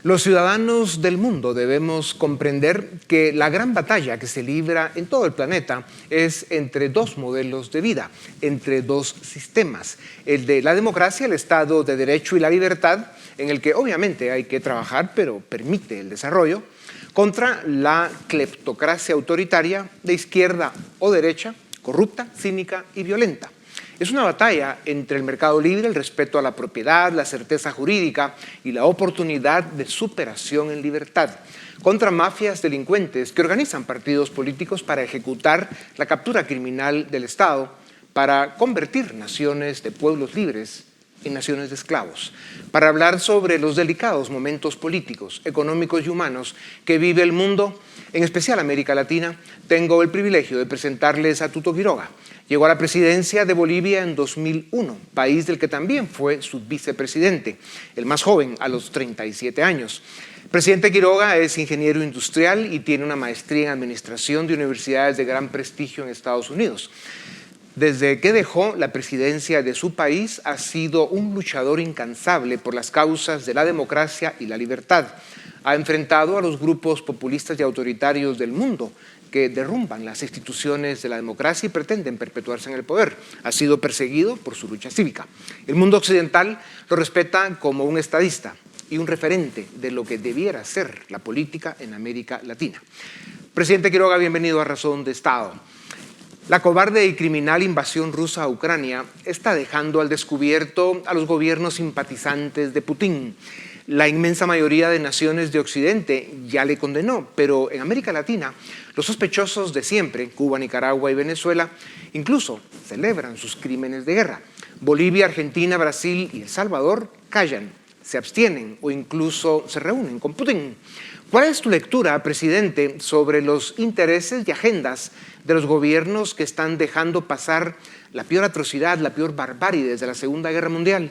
Los ciudadanos del mundo debemos comprender que la gran batalla que se libra en todo el planeta es entre dos modelos de vida, entre dos sistemas, el de la democracia, el Estado de Derecho y la libertad, en el que obviamente hay que trabajar, pero permite el desarrollo, contra la cleptocracia autoritaria de izquierda o derecha, corrupta, cínica y violenta. Es una batalla entre el mercado libre, el respeto a la propiedad, la certeza jurídica y la oportunidad de superación en libertad, contra mafias delincuentes que organizan partidos políticos para ejecutar la captura criminal del Estado, para convertir naciones de pueblos libres en naciones de esclavos, para hablar sobre los delicados momentos políticos, económicos y humanos que vive el mundo, en especial América Latina. Tengo el privilegio de presentarles a Tuto Quiroga. Llegó a la presidencia de Bolivia en 2001, país del que también fue su vicepresidente, el más joven, a los 37 años. Presidente Quiroga es ingeniero industrial y tiene una maestría en administración de universidades de gran prestigio en Estados Unidos. Desde que dejó la presidencia de su país, ha sido un luchador incansable por las causas de la democracia y la libertad. Ha enfrentado a los grupos populistas y autoritarios del mundo que derrumban las instituciones de la democracia y pretenden perpetuarse en el poder. Ha sido perseguido por su lucha cívica. El mundo occidental lo respeta como un estadista y un referente de lo que debiera ser la política en América Latina. Presidente Quiroga, bienvenido a Razón de Estado. La cobarde y criminal invasión rusa a Ucrania está dejando al descubierto a los gobiernos simpatizantes de Putin. La inmensa mayoría de naciones de Occidente ya le condenó, pero en América Latina los sospechosos de siempre, Cuba, Nicaragua y Venezuela, incluso celebran sus crímenes de guerra. Bolivia, Argentina, Brasil y El Salvador callan, se abstienen o incluso se reúnen con Putin. ¿Cuál es tu lectura, presidente, sobre los intereses y agendas de los gobiernos que están dejando pasar la peor atrocidad, la peor barbarie desde la Segunda Guerra Mundial?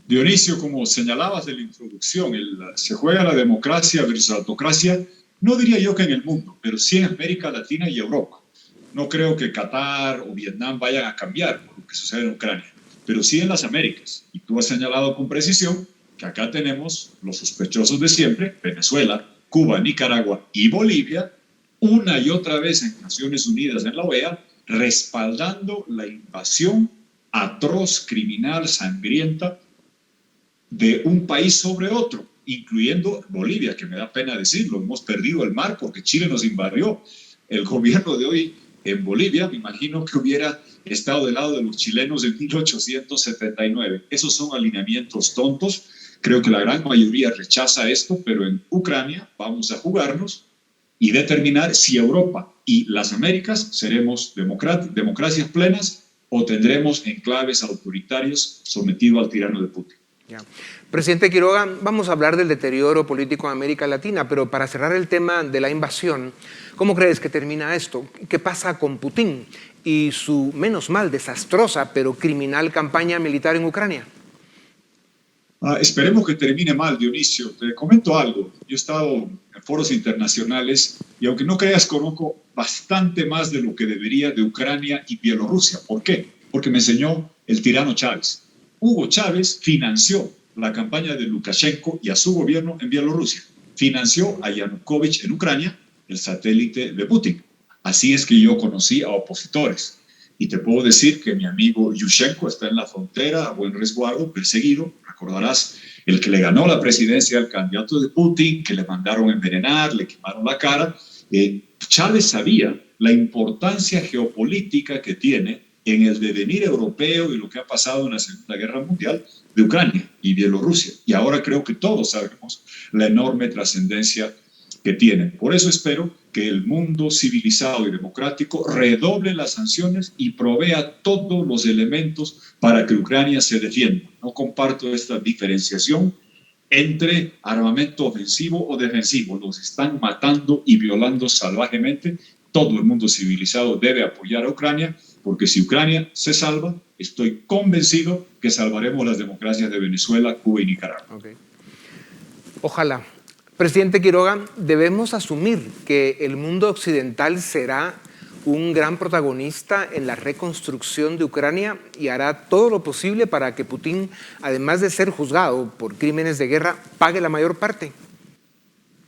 Dionisio, como señalabas de la introducción, se juega la democracia versus la autocracia, no diría yo que en el mundo, pero sí en América Latina y Europa. No creo que Qatar o Vietnam vayan a cambiar por lo que sucede en Ucrania, pero sí en las Américas. Y tú has señalado con precisión que acá tenemos los sospechosos de siempre, Venezuela, Cuba, Nicaragua y Bolivia, una y otra vez en Naciones Unidas, en la OEA, respaldando la invasión atroz, criminal, sangrienta de un país sobre otro, incluyendo Bolivia, que me da pena decirlo, hemos perdido el mar porque Chile nos invadió. El gobierno de hoy en Bolivia, me imagino que hubiera estado del lado de los chilenos en 1879. Esos son alineamientos tontos. Creo que la gran mayoría rechaza esto, pero en Ucrania vamos a jugarnos y determinar si Europa y las Américas seremos democracias plenas o tendremos enclaves autoritarios sometidos al tirano de Putin. Ya. Presidente Quiroga, vamos a hablar del deterioro político en América Latina, pero para cerrar el tema de la invasión, ¿cómo crees que termina esto? ¿Qué pasa con Putin y su, menos mal, desastrosa pero criminal campaña militar en Ucrania? Esperemos que termine mal, Dionisio. Te comento algo. Yo he estado en foros internacionales y aunque no creas, conozco bastante más de lo que debería de Ucrania y Bielorrusia. ¿Por qué? Porque me enseñó el tirano Chávez. Hugo Chávez financió la campaña de Lukashenko y a su gobierno en Bielorrusia. Financió a Yanukovych en Ucrania, el satélite de Putin. Así es que yo conocí a opositores. Y te puedo decir que mi amigo Yushchenko está en la frontera, a buen resguardo, perseguido. Recordarás el que le ganó la presidencia al candidato de Putin, que le mandaron envenenar, le quemaron la cara. Chávez sabía la importancia geopolítica que tiene en el devenir europeo de lo que ha pasado en la Segunda Guerra Mundial de Ucrania y Bielorrusia. Y ahora creo que todos sabemos la enorme trascendencia que tienen. Por eso espero que el mundo civilizado y democrático redoble las sanciones y provea todos los elementos para que Ucrania se defienda. No comparto esta diferenciación entre armamento ofensivo o defensivo. Los están matando y violando salvajemente. Todo el mundo civilizado debe apoyar a Ucrania, porque si Ucrania se salva, estoy convencido que salvaremos las democracias de Venezuela, Cuba y Nicaragua. Okay. Ojalá. Presidente Quiroga, debemos asumir que el mundo occidental será un gran protagonista en la reconstrucción de Ucrania y hará todo lo posible para que Putin, además de ser juzgado por crímenes de guerra, pague la mayor parte.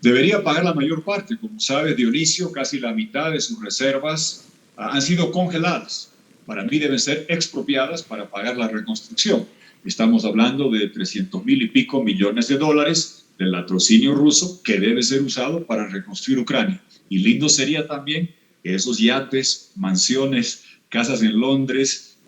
Debería pagar la mayor parte. Como sabes, Dionisio, casi la mitad de sus reservas han sido congeladas. Para mí deben ser expropiadas para pagar la reconstrucción. Estamos hablando de 300,000 y pico millones de dólares del latrocinio ruso que debe ser usado para reconstruir Ucrania. Y lindo sería también que esos yates, mansiones, casas en Londres,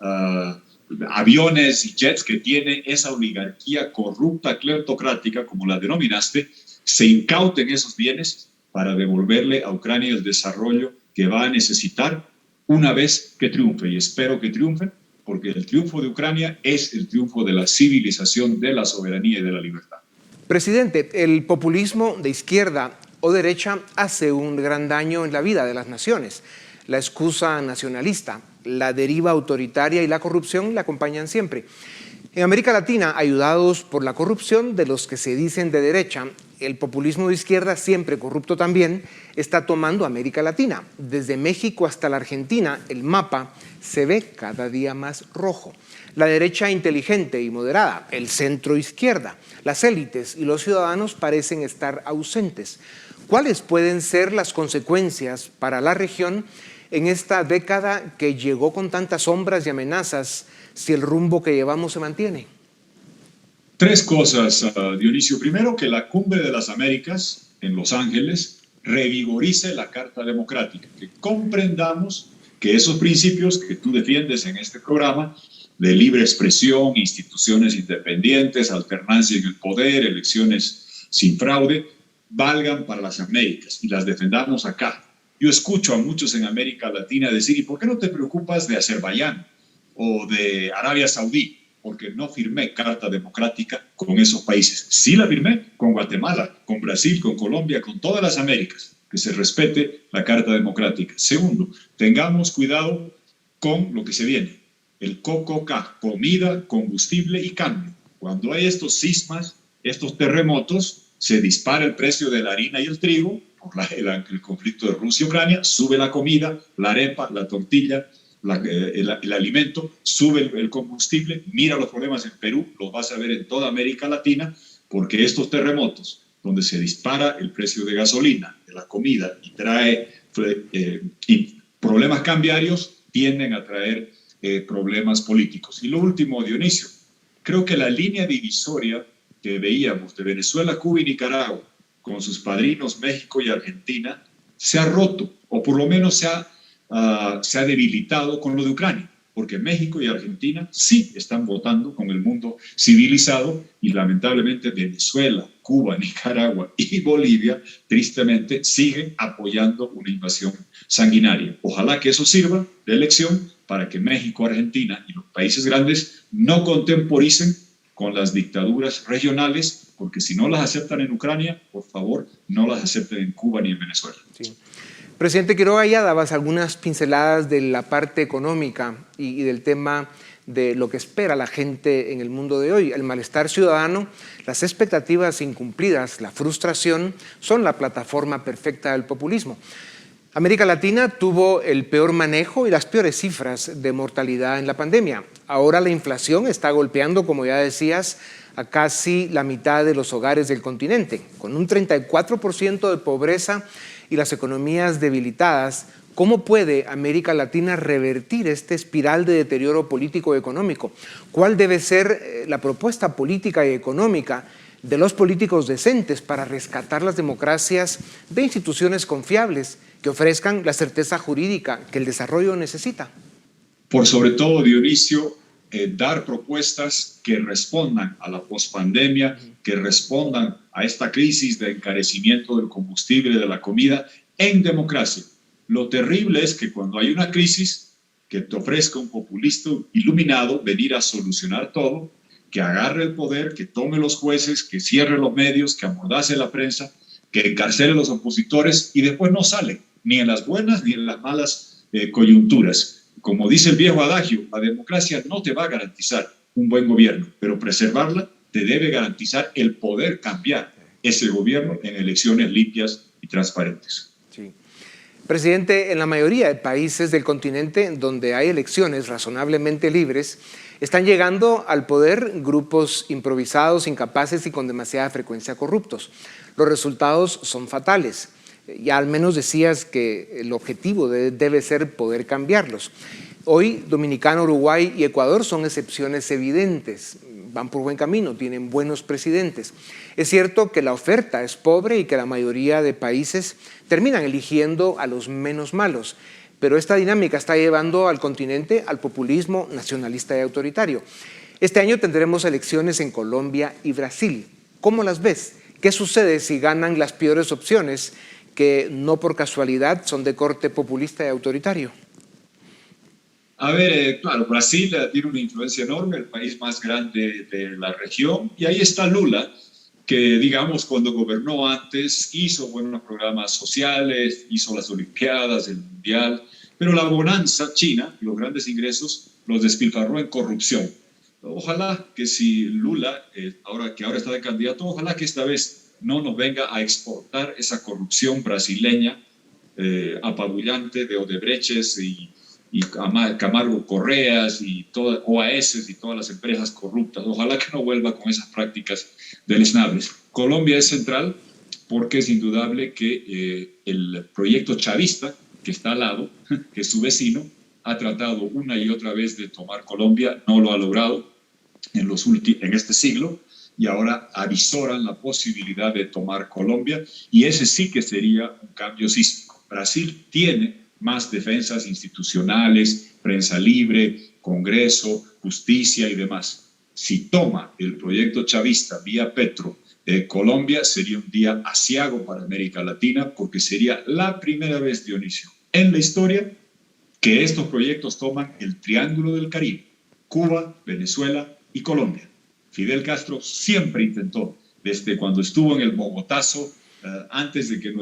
aviones y jets que tiene esa oligarquía corrupta, cleptocrática, como la denominaste, se incauten esos bienes para devolverle a Ucrania el desarrollo que va a necesitar una vez que triunfe. Y espero que triunfe, porque el triunfo de Ucrania es el triunfo de la civilización, de la soberanía y de la libertad. Presidente, el populismo de izquierda o derecha hace un gran daño en la vida de las naciones. La excusa nacionalista, la deriva autoritaria y la corrupción le acompañan siempre. En América Latina, ayudados por la corrupción de los que se dicen de derecha, el populismo de izquierda, siempre corrupto también, está tomando América Latina. Desde México hasta la Argentina, el mapa se ve cada día más rojo. La derecha inteligente y moderada, el centro izquierda, las élites y los ciudadanos parecen estar ausentes. ¿Cuáles pueden ser las consecuencias para la región en esta década que llegó con tantas sombras y amenazas si el rumbo que llevamos se mantiene? Tres cosas, Dionisio. Primero, que la Cumbre de las Américas en Los Ángeles revigorice la Carta Democrática, que comprendamos que esos principios que tú defiendes en este programa de libre expresión, instituciones independientes, alternancia en el poder, elecciones sin fraude, valgan para las Américas y las defendamos acá. Yo escucho a muchos en América Latina decir, ¿y por qué no te preocupas de Azerbaiyán o de Arabia Saudí? Porque no firmé Carta Democrática con esos países. Sí la firmé con Guatemala, con Brasil, con Colombia, con todas las Américas, que se respete la Carta Democrática. Segundo, tengamos cuidado con lo que se viene. El COCOCA, comida, combustible y cambio. Cuando hay estos sismas, estos terremotos, se dispara el precio de la harina y el trigo, por el conflicto de Rusia y Ucrania, sube la comida, la arepa, la tortilla, el alimento, sube el combustible. Mira los problemas en Perú, los vas a ver en toda América Latina, porque estos terremotos, donde se dispara el precio de gasolina, de la comida y trae y problemas cambiarios, tienden a traer problemas políticos. Y lo último, Dionisio, creo que la línea divisoria que veíamos de Venezuela, Cuba y Nicaragua, con sus padrinos México y Argentina, se ha roto, o por lo menos se ha debilitado con lo de Ucrania, porque México y Argentina sí están votando con el mundo civilizado y lamentablemente Venezuela, Cuba, Nicaragua y Bolivia, tristemente, siguen apoyando una invasión sanguinaria. Ojalá que eso sirva de lección para que México, Argentina y los países grandes no contemporicen con las dictaduras regionales, porque si no las aceptan en Ucrania, por favor, no las acepten en Cuba ni en Venezuela. Sí. Presidente Quiroga, ya dabas algunas pinceladas de la parte económica y del tema de lo que espera la gente en el mundo de hoy. El malestar ciudadano, las expectativas incumplidas, la frustración son la plataforma perfecta del populismo. América Latina tuvo el peor manejo y las peores cifras de mortalidad en la pandemia. Ahora la inflación está golpeando, como ya decías, a casi la mitad de los hogares del continente. Con un 34% de pobreza y las economías debilitadas, ¿cómo puede América Latina revertir esta espiral de deterioro político y económico? ¿Cuál debe ser la propuesta política y económica de los políticos decentes para rescatar las democracias de instituciones confiables que ofrezcan la certeza jurídica que el desarrollo necesita? Por sobre todo, Dionisio, dar propuestas que respondan a la pospandemia, que respondan a esta crisis de encarecimiento del combustible, de la comida, en democracia. Lo terrible es que cuando hay una crisis, que te ofrezca un populista iluminado venir a solucionar todo, que agarre el poder, que tome los jueces, que cierre los medios, que amordace la prensa, que encarcele a los opositores y después no sale, ni en las buenas ni en las malas coyunturas. Como dice el viejo adagio, la democracia no te va a garantizar un buen gobierno, pero preservarla te debe garantizar el poder cambiar ese gobierno en elecciones limpias y transparentes. Sí. Presidente, en la mayoría de países del continente donde hay elecciones razonablemente libres, están llegando al poder grupos improvisados, incapaces y con demasiada frecuencia corruptos. Los resultados son fatales. Ya al menos decías que el objetivo debe ser poder cambiarlos. Hoy, Dominicana, Uruguay y Ecuador son excepciones evidentes. Van por buen camino, tienen buenos presidentes. Es cierto que la oferta es pobre y que la mayoría de países terminan eligiendo a los menos malos, pero esta dinámica está llevando al continente al populismo nacionalista y autoritario. Este año tendremos elecciones en Colombia y Brasil. ¿Cómo las ves? ¿Qué sucede si ganan las peores opciones que no por casualidad son de corte populista y autoritario? A ver, claro, Brasil tiene una influencia enorme, el país más grande de la región, y ahí está Lula, que digamos cuando gobernó antes hizo buenos programas sociales, hizo las Olimpiadas, el Mundial, pero la bonanza china, los grandes ingresos, los despilfarró en corrupción. Ojalá que si Lula, ahora está de candidato, ojalá que esta vez no nos venga a exportar esa corrupción brasileña apabullante de Odebrecht y Camargo Correas y OAS y todas las empresas corruptas. Ojalá que no vuelva con esas prácticas deleznables. Colombia es central porque es indudable que el proyecto chavista, que está al lado, que es su vecino, ha tratado una y otra vez de tomar Colombia, no lo ha logrado en este siglo, y ahora avisoran la posibilidad de tomar Colombia, y ese sí que sería un cambio sísmico. Brasil tiene más defensas institucionales, prensa libre, Congreso, justicia y demás. Si toma el proyecto chavista vía Petro Colombia, sería un día aciago para América Latina, porque sería la primera vez, Dionisio, en la historia que estos proyectos toman el Triángulo del Caribe, Cuba, Venezuela y Colombia. Fidel Castro siempre intentó, desde cuando estuvo en el Bogotazo, antes de que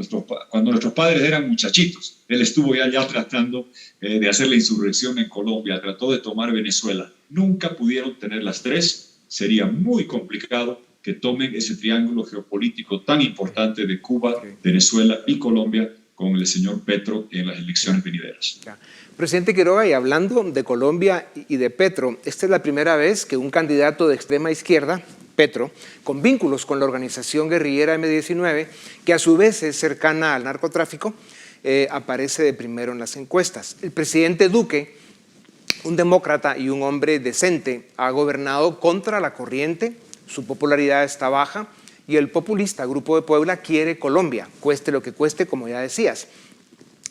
cuando nuestros padres eran muchachitos, él estuvo ya tratando de hacer la insurrección en Colombia, trató de tomar Venezuela. Nunca pudieron tener las tres. Sería muy complicado que tomen ese triángulo geopolítico tan importante de Cuba, Venezuela y Colombia con el señor Petro en las elecciones venideras. Presidente Quiroga, y hablando de Colombia y de Petro, esta es la primera vez que un candidato de extrema izquierda, Petro, con vínculos con la organización guerrillera M-19, que a su vez es cercana al narcotráfico, aparece de primero en las encuestas. El presidente Duque, un demócrata y un hombre decente, ha gobernado contra la corriente, su popularidad está baja y el populista Grupo de Puebla quiere Colombia, cueste lo que cueste, como ya decías.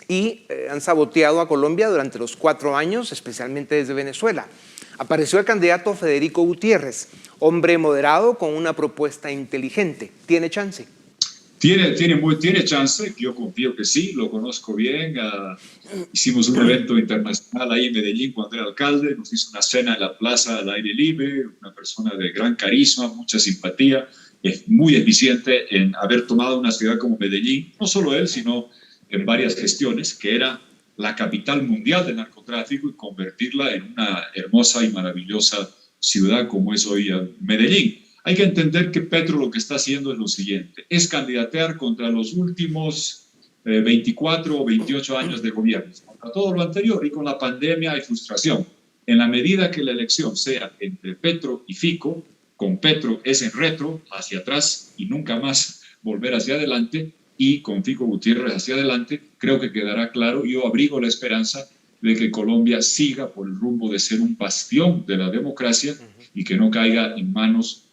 Y han saboteado a Colombia durante los 4 años, especialmente desde Venezuela. Apareció el candidato Federico Gutiérrez, hombre moderado con una propuesta inteligente. ¿Tiene chance? Tiene chance, yo confío que sí, lo conozco bien. Hicimos un evento internacional ahí en Medellín cuando era alcalde, nos hizo una cena en la plaza al aire libre, una persona de gran carisma, mucha simpatía, es muy eficiente en haber tomado una ciudad como Medellín, no solo él, sino en varias gestiones, que era la capital mundial del narcotráfico, y convertirla en una hermosa y maravillosa ciudad como es hoy Medellín. Hay que entender que Petro lo que está haciendo es lo siguiente, es candidatear contra los últimos 24 o 28 años de gobierno, contra todo lo anterior, y con la pandemia hay frustración. En la medida que la elección sea entre Petro y Fico, con Petro es en retro, hacia atrás y nunca más volver hacia adelante, y con Fico Gutiérrez hacia adelante, creo que quedará claro. Yo abrigo la esperanza de que Colombia siga por el rumbo de ser un bastión de la democracia y que no caiga en manos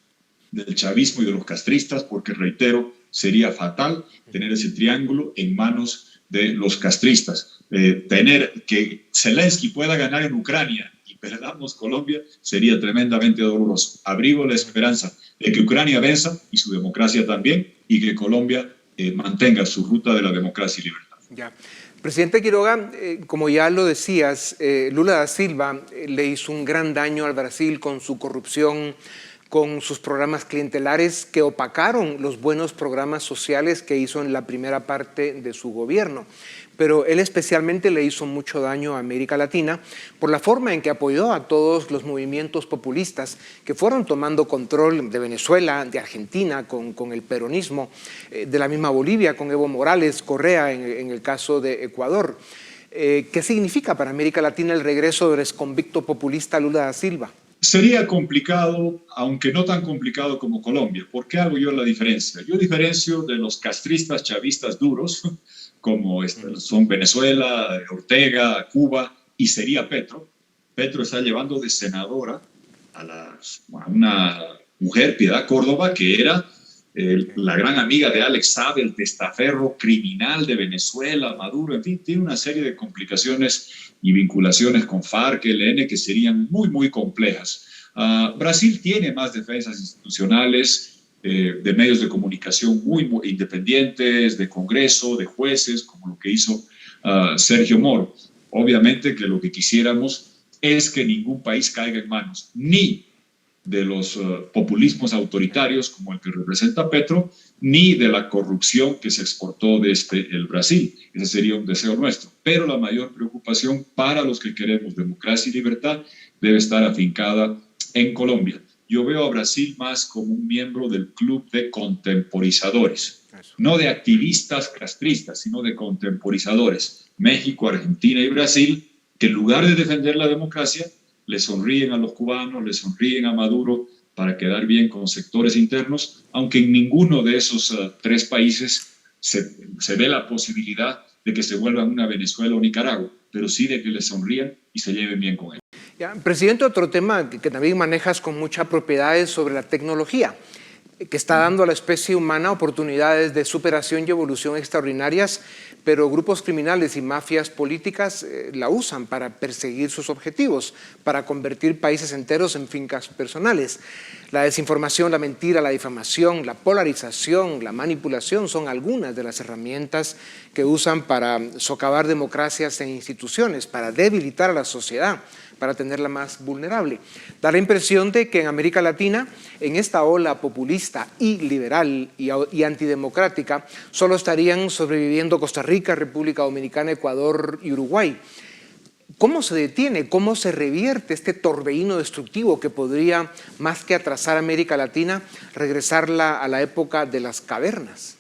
del chavismo y de los castristas, porque, reitero, sería fatal tener ese triángulo en manos de los castristas. Tener que Zelensky pueda ganar en Ucrania y perdamos Colombia sería tremendamente doloroso. Abrigo la esperanza de que Ucrania venza y su democracia también, y que Colombia mantenga su ruta de la democracia y libertad. Ya. Presidente Quiroga, como ya lo decías, Lula da Silva le hizo un gran daño al Brasil con su corrupción, con sus programas clientelares que opacaron los buenos programas sociales que hizo en la primera parte de su gobierno. pero él especialmente le hizo mucho daño a América Latina por la forma en que apoyó a todos los movimientos populistas que fueron tomando control de Venezuela, de Argentina con el peronismo, de la misma Bolivia con Evo Morales, Correa en el caso de Ecuador. ¿Qué significa para América Latina el regreso del exconvicto populista Lula da Silva? Sería complicado, aunque no tan complicado como Colombia. ¿Por qué hago yo la diferencia? Yo diferencio de los castristas chavistas duros, como son Venezuela, Ortega, Cuba, y sería Petro. Petro está llevando de senadora a una mujer, Piedad Córdoba, que era la gran amiga de Alex Saab, el testaferro criminal de Venezuela, Maduro, en fin, tiene una serie de complicaciones y vinculaciones con FARC, ELN, que serían muy, muy complejas. Brasil tiene más defensas institucionales, de medios de comunicación muy independientes, de Congreso, de jueces, como lo que hizo Sergio Moro. Obviamente que lo que quisiéramos es que ningún país caiga en manos ni de los populismos autoritarios como el que representa Petro, ni de la corrupción que se exportó desde el Brasil. Ese sería un deseo nuestro. Pero la mayor preocupación para los que queremos democracia y libertad debe estar afincada en Colombia. Yo veo a Brasil más como un miembro del club de contemporizadores, no de activistas castristas, sino de contemporizadores. México, Argentina y Brasil, que en lugar de defender la democracia, le sonríen a los cubanos, le sonríen a Maduro para quedar bien con sectores internos, aunque en ninguno de esos tres países se ve la posibilidad de que se vuelvan una Venezuela o Nicaragua, pero sí de que le sonrían y se lleven bien con él. Ya, presidente, otro tema que también manejas con mucha propiedad es sobre la tecnología, que está dando a la especie humana oportunidades de superación y evolución extraordinarias, pero grupos criminales y mafias políticas la usan para perseguir sus objetivos, para convertir países enteros en fincas personales. La desinformación, la mentira, la difamación, la polarización, la manipulación son algunas de las herramientas que usan para socavar democracias e instituciones, para debilitar a la sociedad, para tenerla más vulnerable. Da la impresión de que en América Latina, en esta ola populista y liberal y antidemocrática, solo estarían sobreviviendo Costa Rica, República Dominicana, Ecuador y Uruguay. ¿Cómo se detiene, cómo se revierte este torbellino destructivo que podría, más que atrasar a América Latina, regresarla a la época de las cavernas?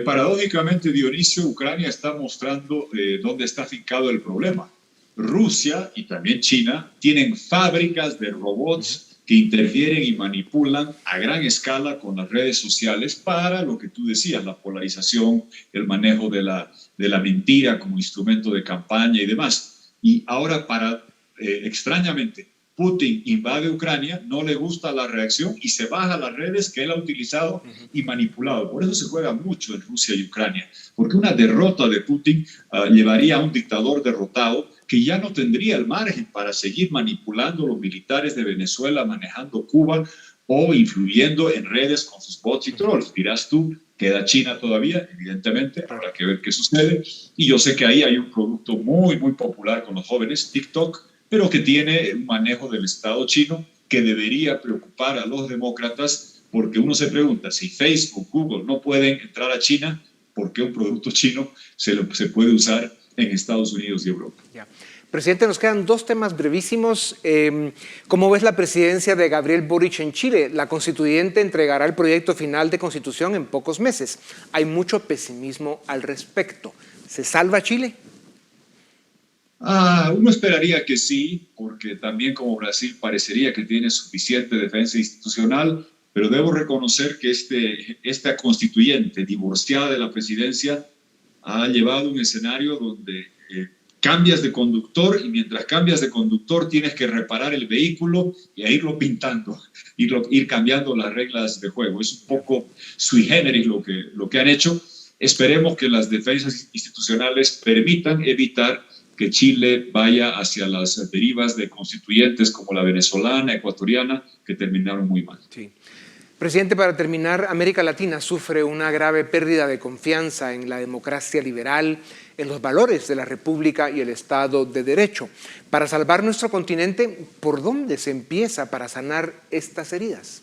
Paradójicamente, Dionisio, Ucrania está mostrando dónde está afincado el problema. Rusia y también China tienen fábricas de robots que interfieren y manipulan a gran escala con las redes sociales para lo que tú decías, la polarización, el manejo de la mentira como instrumento de campaña y demás. Y ahora, extrañamente, Putin invade Ucrania, no le gusta la reacción y se baja las redes que él ha utilizado y manipulado. Por eso se juega mucho en Rusia y Ucrania, porque una derrota de Putin llevaría a un dictador derrotado que ya no tendría el margen para seguir manipulando a los militares de Venezuela, manejando Cuba o influyendo en redes con sus bots y trolls. Dirás tú, queda China todavía, evidentemente, habrá que ver qué sucede. Y yo sé que ahí hay un producto muy, muy popular con los jóvenes, TikTok, pero que tiene un manejo del Estado chino que debería preocupar a los demócratas, porque uno se pregunta, si Facebook, Google no pueden entrar a China, ¿por qué un producto chino se puede usar en Estados Unidos y Europa? Ya. Presidente, nos quedan dos temas brevísimos. ¿Cómo ves la presidencia de Gabriel Boric en Chile? La constituyente entregará el proyecto final de constitución en pocos meses. Hay mucho pesimismo al respecto. ¿Se salva Chile? Uno esperaría que sí, porque también como Brasil parecería que tiene suficiente defensa institucional, pero debo reconocer que esta constituyente divorciada de la presidencia ha llevado un escenario donde cambias de conductor y mientras cambias de conductor tienes que reparar el vehículo y a irlo pintando, ir cambiando las reglas de juego. Es un poco sui generis lo que han hecho. Esperemos que las defensas institucionales permitan evitar que Chile vaya hacia las derivas de constituyentes como la venezolana, ecuatoriana, que terminaron muy mal. Sí. Presidente, para terminar, América Latina sufre una grave pérdida de confianza en la democracia liberal, en los valores de la República y el Estado de Derecho. Para salvar nuestro continente, ¿por dónde se empieza para sanar estas heridas?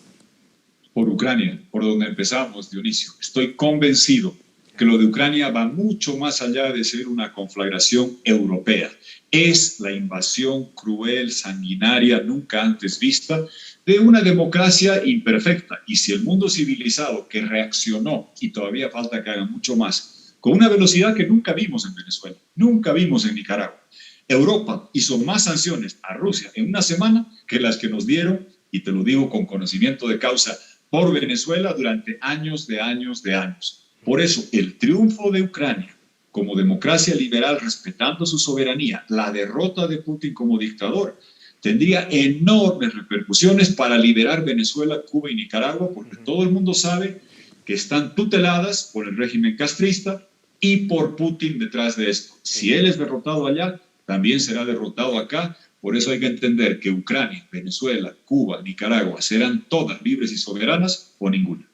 Por Ucrania, por donde empezamos, Dionisio. Estoy convencido que lo de Ucrania va mucho más allá de ser una conflagración europea. Es la invasión cruel, sanguinaria, nunca antes vista, de una democracia imperfecta. Y si el mundo civilizado que reaccionó, y todavía falta que haga mucho más, con una velocidad que nunca vimos en Venezuela, nunca vimos en Nicaragua. Europa hizo más sanciones a Rusia en una semana que las que nos dieron, y te lo digo con conocimiento de causa, por Venezuela durante años de años de años. Por eso, el triunfo de Ucrania como democracia liberal respetando su soberanía, la derrota de Putin como dictador, tendría enormes repercusiones para liberar Venezuela, Cuba y Nicaragua, porque todo el mundo sabe que están tuteladas por el régimen castrista y por Putin detrás de esto. Si él es derrotado allá, también será derrotado acá. Por eso hay que entender que Ucrania, Venezuela, Cuba, Nicaragua serán todas libres y soberanas o ninguna.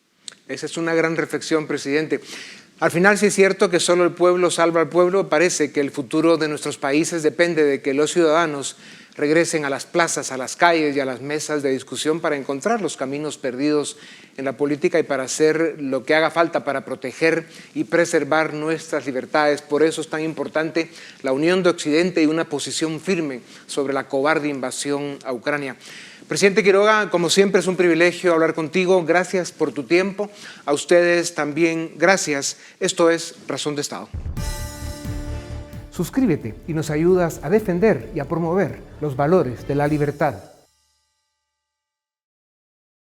Esa es una gran reflexión, presidente. Al final, sí es cierto que solo el pueblo salva al pueblo. Parece que el futuro de nuestros países depende de que los ciudadanos regresen a las plazas, a las calles y a las mesas de discusión para encontrar los caminos perdidos en la política y para hacer lo que haga falta para proteger y preservar nuestras libertades. Por eso es tan importante la unión de Occidente y una posición firme sobre la cobarde invasión a Ucrania. Presidente Quiroga, como siempre es un privilegio hablar contigo. Gracias por tu tiempo. A ustedes también gracias. Esto es Razón de Estado. Suscríbete y nos ayudas a defender y a promover los valores de la libertad,